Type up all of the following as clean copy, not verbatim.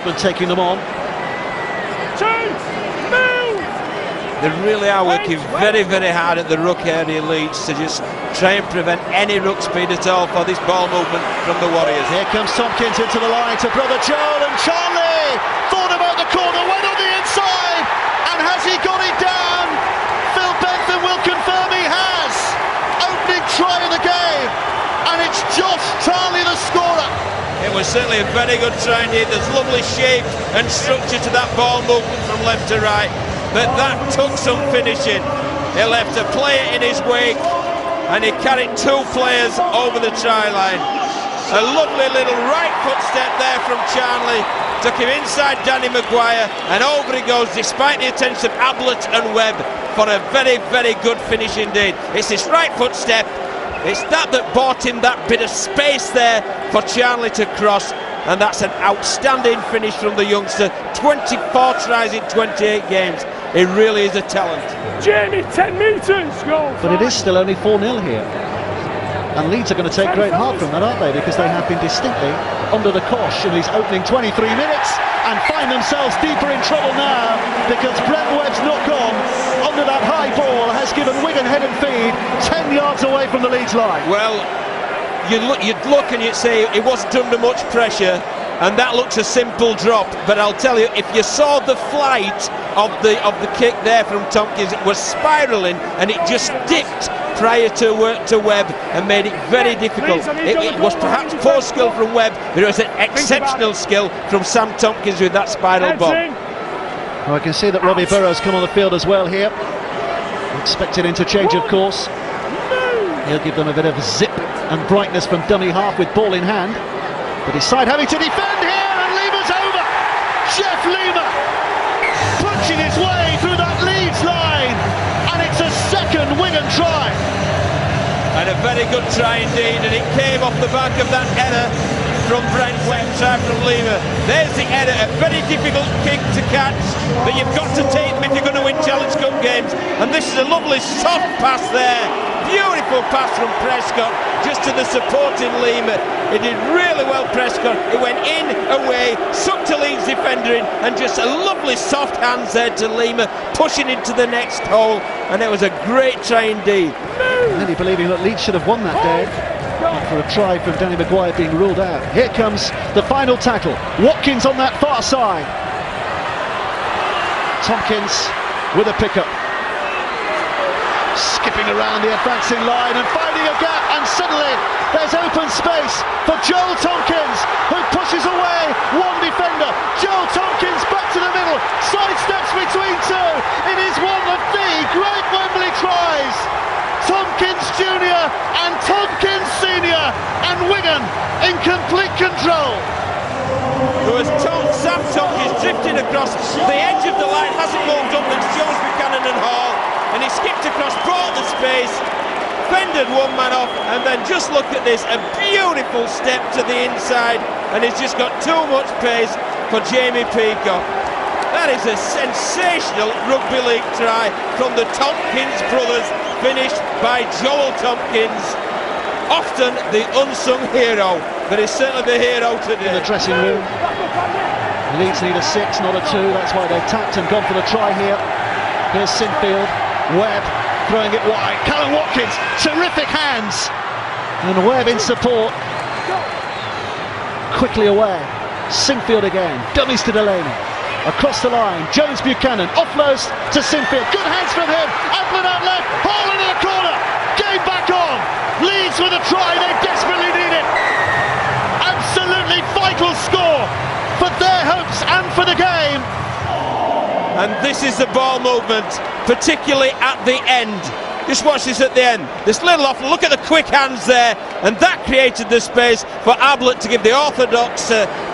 And taking them on. They really are working very, very hard at the ruck area, Leeds, to just try and prevent any ruck speed at all for this ball movement from the Warriors. Here comes Tompkins into the line to brother Joel, and Charlie thought about the corner, went on the inside, and has he got it down? Phil Bentham will confirm he has. Opening try of the game, and it's Josh Charlie the scorer. It was certainly a very good try indeed. There's lovely shape and structure to that ball movement from left to right, but that took some finishing. He left a player in his wake, and he carried two players over the try line. A lovely little right foot step there from Charlie, took him inside Danny Maguire, and over he goes despite the attempts of Ablett and Webb for a very, very good finish indeed. It's this right foot step, it's that bought him that bit of space there for Charlie to cross, and that's an outstanding finish from the youngster. 24 tries in 28 games. He really is a talent. Jamie, 10 metres, goal. But it is still only 4-0 here. And Leeds are going to take great heart from that, aren't they? Because they have been distinctly under the cosh in these opening 23 minutes and find themselves deeper in trouble now because Brent Webb's knock on under that high ball has given Wigan head and feed 10 yards away from the Leeds line. Well, you'd look and you'd say it wasn't under much pressure, and that looks a simple drop, but I'll tell you, if you saw the flight of the kick there from Tompkins, it was spiralling and it just dipped prior to Webb and made it very difficult. It was perhaps poor skill from Webb, but it was an exceptional skill from Sam Tompkins with that spiral bomb. Well, I can see that Robbie Burrows come on the field as well here. Expected interchange, of course. He'll give them a bit of zip and brightness from dummy half with ball in hand. But his side having to defend here, and Lima's over. Jeff Lima punching his way through that Leeds line, and it's a second Wigan try. And a very good try indeed, and it came off the back of that header from Brent Webb, try from Lima. There's the header, a very difficult kick to catch, but you've got to take them if you're going to win Challenge Cup games. And this is a lovely soft pass there. Beautiful pass from Prescott, just to the supporting Lima. He did really well, Prescott. He went in, away, sucked a Leeds defender in, and just a lovely soft hands there to Lima, pushing into the next hole. And it was a great try indeed. Many believing that Leeds should have won that day after a try from Danny Maguire being ruled out. Here comes the final tackle. Watkins on that far side. Tompkins with a pickup. Skipping around the advancing line and finding a gap, and suddenly there's open space for Joel Tompkins, who pushes away one defender. Joel Tompkins back to the middle, sidesteps between two. It is one of the great Wembley tries. Tompkins Jr. and Tompkins Sr. and Wigan in complete control. There was Sam Tompkins drifting across the edge of the line, hasn't moved up, there's Jones, Buchanan and Hall, and he skipped across, brought the space, fended one man off, and then just look at this, a beautiful step to the inside, and he's just got too much pace for Jamie Peacock. That is a sensational rugby league try from the Tompkins brothers, finished by Joel Tompkins, often the unsung hero, but he's certainly the hero today. In the dressing room, Leeds need a 6, not a 2, that's why they've tapped and gone for the try here. Here's Sinfield, Webb throwing it wide, Callum Watkins, terrific hands, and Webb in support, quickly away, Sinfield again, dummies to Delaney, across the line, Jones Buchanan, offloads to Sinfield, good hands from him, Ablett out left, Hall into the corner, game back on, Leeds with a try, they desperately need it, absolutely vital score for their hopes and for the game. And this is the ball movement, particularly at the end. Just watch this at the end. This little off, look at the quick hands there, and that created the space for Ablett to give the orthodox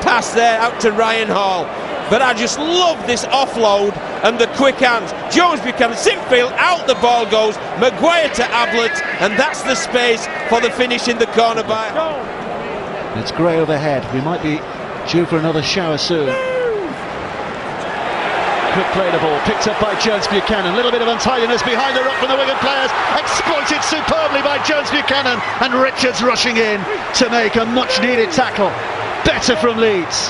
pass there out to Ryan Hall. But I just love this offload and the quick hands. Jones Buchanan, Sinfield, out the ball goes, Maguire to Ablett, and that's the space for the finish in the corner by. It's grey overhead. We might be due for another shower soon. Quick play the ball, picked up by Jones Buchanan. A little bit of untidiness behind the ruck from the Wigan players. Exploited superbly by Jones Buchanan, and Richards rushing in to make a much needed tackle. Better from Leeds.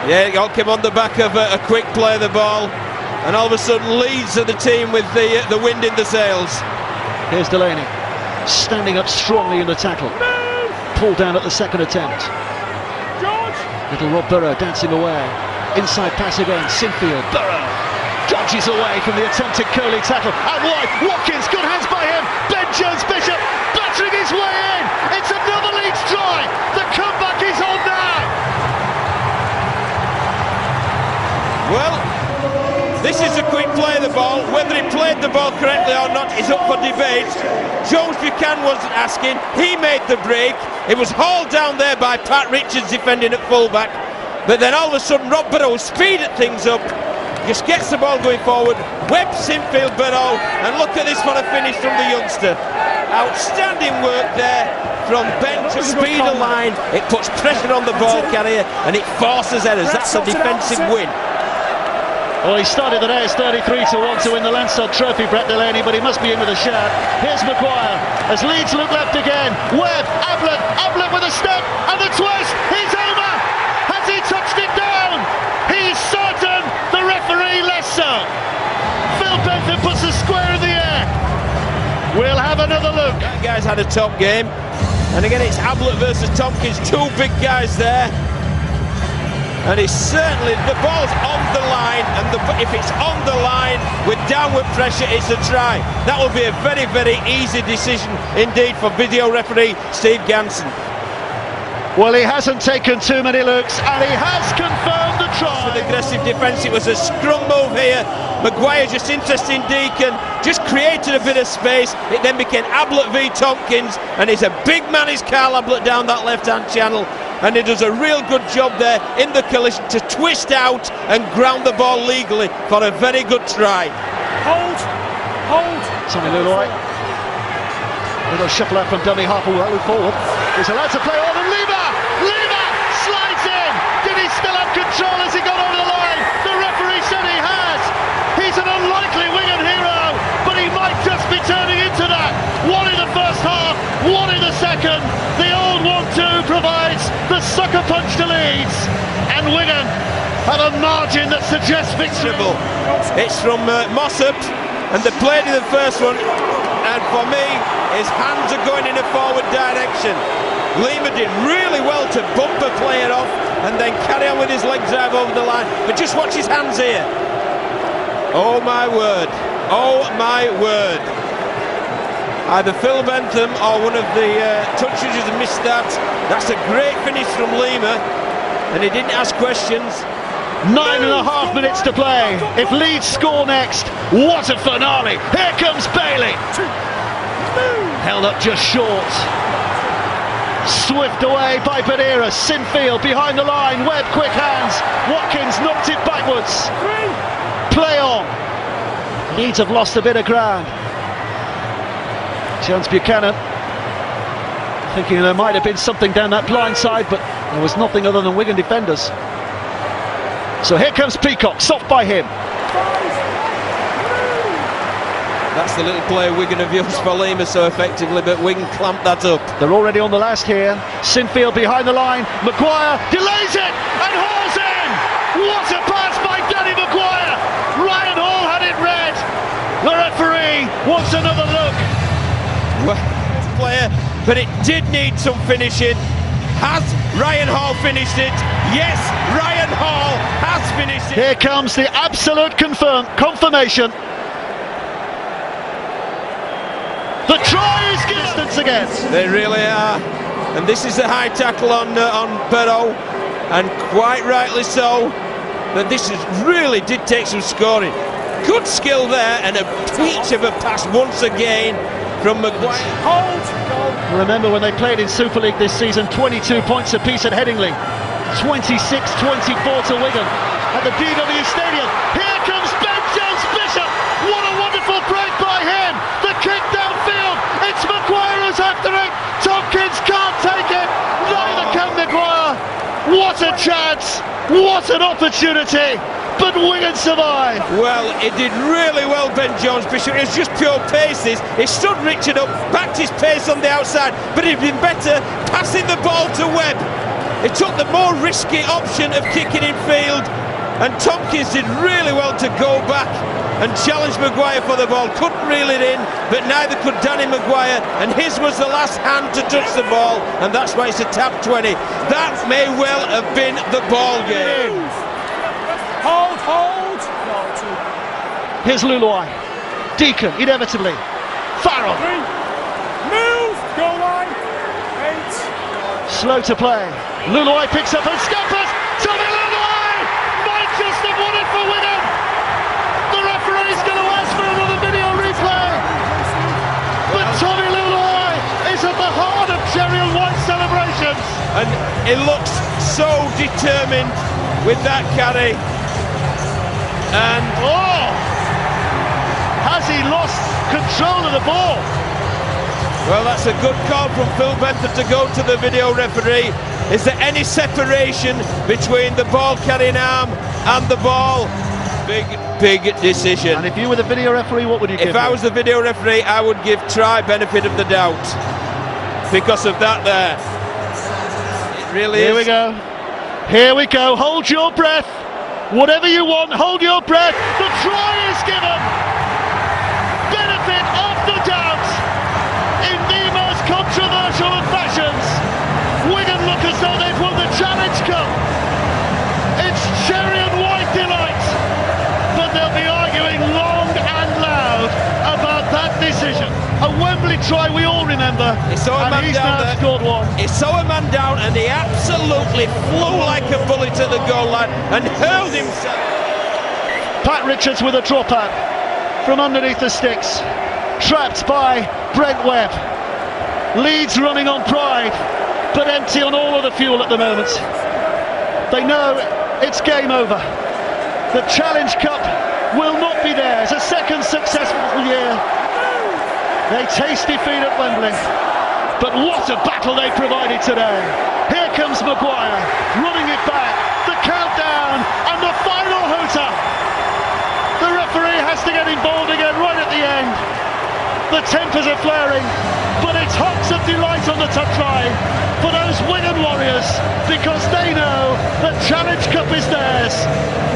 Yeah, it all came on the back of a quick play of the ball, and all of a sudden Leeds are the team with the wind in the sails. Here's Delaney, standing up strongly in the tackle. Pulled down at the second attempt. Little Rob Burrow dancing away. Inside pass again, Sinfield. Burrow dodges away from the attempted Coley tackle. Out wide, Watkins, good hands by him. Ben Jones-Bishop battering his way in. It's another Leeds try. The comeback is on now. Well, this is a quick play of the ball. Whether he played the ball correctly or not is up for debate. Jones Buchanan wasn't asking. He made the break. It was hauled down there by Pat Richards defending at fullback. But then all of a sudden Rob Burrow speeded things up. Just gets the ball going forward. Webb, Sinfield, Burrow. And look at this for a finish from the youngster. Outstanding work there from Ben to speed a line. It puts pressure on the ball carrier and it forces errors. That's a defensive win. Well, he started the day as 33-1 to win the Lansdowne Trophy, Brett Delaney, but he must be in with a shout. Here's Maguire, as Leeds look left again. Webb, Ablett with a step, and the twist, he's over! Has he touched it down? He's certain, the referee less so. Phil Bentham puts the square in the air. We'll have another look. That guy's had a top game. And again, it's Ablett versus Tompkins, two big guys there. And it's certainly, the ball's on the line, and if it's on the line with downward pressure, it's a try. That will be a very, very easy decision indeed for video referee Steve Ganson. Well, he hasn't taken too many looks, and he has confirmed the try. With aggressive defence, it was a scrum move here. Maguire just interesting Deacon, just created a bit of space. It then became Ablett v Tompkins, and he's a big man, is Carl Ablett down that left-hand channel. And he does a real good job there in the collision to twist out and ground the ball legally for a very good try. Hold. Tommy Leroy. Little shuffle out from dummy half forward. He's allowed to play on, and Lima slides in. Did he still have control as he got over the line? The referee said he has. He's an unlikely Wigan hero, but he might just be turning into that. One in the first half, one in the second. The old 1-2 provides the sucker punch to Leeds, and Wigan have a margin that suggests victory. It's from Mossop, and they played in the first one, and for me his hands are going in a forward direction. Lima did really well to bump a player off and then carry on with his leg drive over the line, but just watch his hands here. Oh my word, oh my word. Either Phil Bentham or one of the touches has missed that. That's a great finish from Lima, and he didn't ask questions. 9.5 minutes to play. If Leeds score next, what a finale. Here comes Bailey. Held up just short. Swift away by Badira. Sinfield behind the line. Webb, quick hands. Watkins knocked it backwards. Play on. Leeds have lost a bit of ground. Jones Buchanan thinking there might have been something down that blind side, but there was nothing other than Wigan defenders. So here comes Peacock, soft by him. That's the little play Wigan have used for Lima so effectively, but Wigan clamped that up. They're already on the last here. Sinfield behind the line. Maguire delays it and hauls in. What a pass by Danny Maguire. Ryan Hall had it read. The referee wants another look. Well, player, but it did need some finishing. Has Ryan Hall finished it? Yes, Ryan Hall has finished it. Here comes the absolute confirmation. The try is distance again. They really are, and this is a high tackle on Burrow, and quite rightly so. But this really did take some scoring. Good skill there, and a peach of a pass once again from Maguire. Remember when they played in Super League this season, 22 points apiece at Headingley, 26-24 to Wigan at the DW Stadium. Here comes Ben Jones-Bishop. What a wonderful break by him. The kick downfield. It's Maguire who's after it. Tompkins can't take it. Neither can Maguire. What a chance. What an opportunity. But Wigan survived. Well, it did really well, Ben Jones-Bishop. It was just pure paces. He stood Richard up, backed his pace on the outside, but he'd been better passing the ball to Webb. He took the more risky option of kicking in field, and Tompkins did really well to go back and challenge Maguire for the ball. Couldn't reel it in, but neither could Danny Maguire, and his was the last hand to touch the ball, and that's why it's a tap 20. That may well have been the ball game. Hold. Here's Luluai. Deacon, inevitably. Farrell. 3. Move. Goal line. 8. Slow to play. Luluai picks up and scampers. Tommy Luluai might just have won it for Wigan. The referee's going to ask for another video replay. But Tommy Luluai is at the heart of Cherry and White celebrations. And he looks so determined with that carry. And has he lost control of the ball? well, that's a good call from Phil Benton to go to the video referee. Is there any separation between the ball carrying arm and the ball? Big decision. And if you were the video referee, what would you give? If I was the video referee, I would give Try benefit of the doubt because of that there. It really is. Here we go. Hold your breath. Whatever you want, hold your breath. The try is given. Benefit of the doubt in the most controversial of fashions. Wigan look as though they've won the Challenge Cup. It's Cherry and White delight, but they'll be arguing long and loud about that decision. A Wembley try we all remember, he saw a man he's down now there. Scored one. He saw a man down and he absolutely flew like a bullet to the goal line and hurled himself. Pat Richards with a drop out from underneath the sticks, trapped by Brent Webb. Leeds running on pride, but empty on all of the fuel at the moment. They know it's game over. The Challenge Cup will not be theirs. A second successful year. They taste defeat at Wembley, but what a battle they provided today. Here comes Maguire, running it back, the countdown, and the final hooter. The referee has to get involved again right at the end. The tempers are flaring, but it's hops of delight on the touchline for those Wigan Warriors, because they know the Challenge Cup is theirs,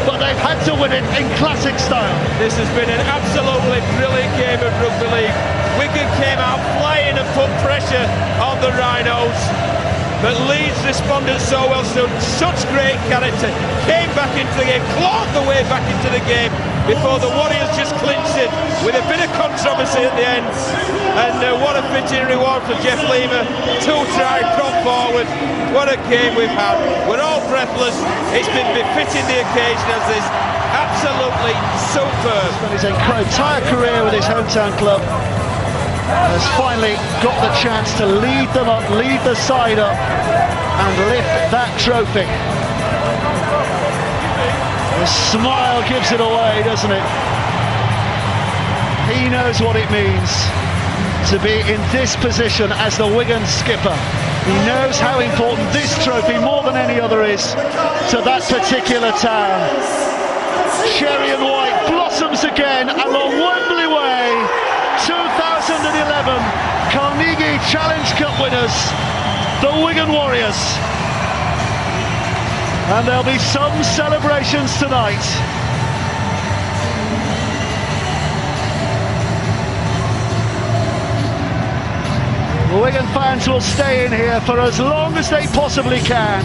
but they've had to win it in classic style. This has been an absolutely brilliant game of rugby league. Wigan came out flying and put pressure on the Rhinos, but Leeds responded so well, showed such great character, came back into the game, clawed the way back into the game before the Warriors just clinched it with a bit of controversy at the end. And what a fitting reward for Jeff Lima. 2 try prop forward. What a game we've had. We're all breathless. It's been befitting the occasion as this. Absolutely superb. His entire career with his hometown club has finally got the chance to lead them up, lead the side up and lift that trophy. The smile gives it away, doesn't it? He knows what it means to be in this position as the Wigan skipper. He knows how important this trophy, more than any other, is to that particular town. Cherry and White blossoms again along Wembley Way. 2011 Carnegie Challenge Cup winners, the Wigan Warriors. And there'll be some celebrations tonight. The Wigan fans will stay in here for as long as they possibly can.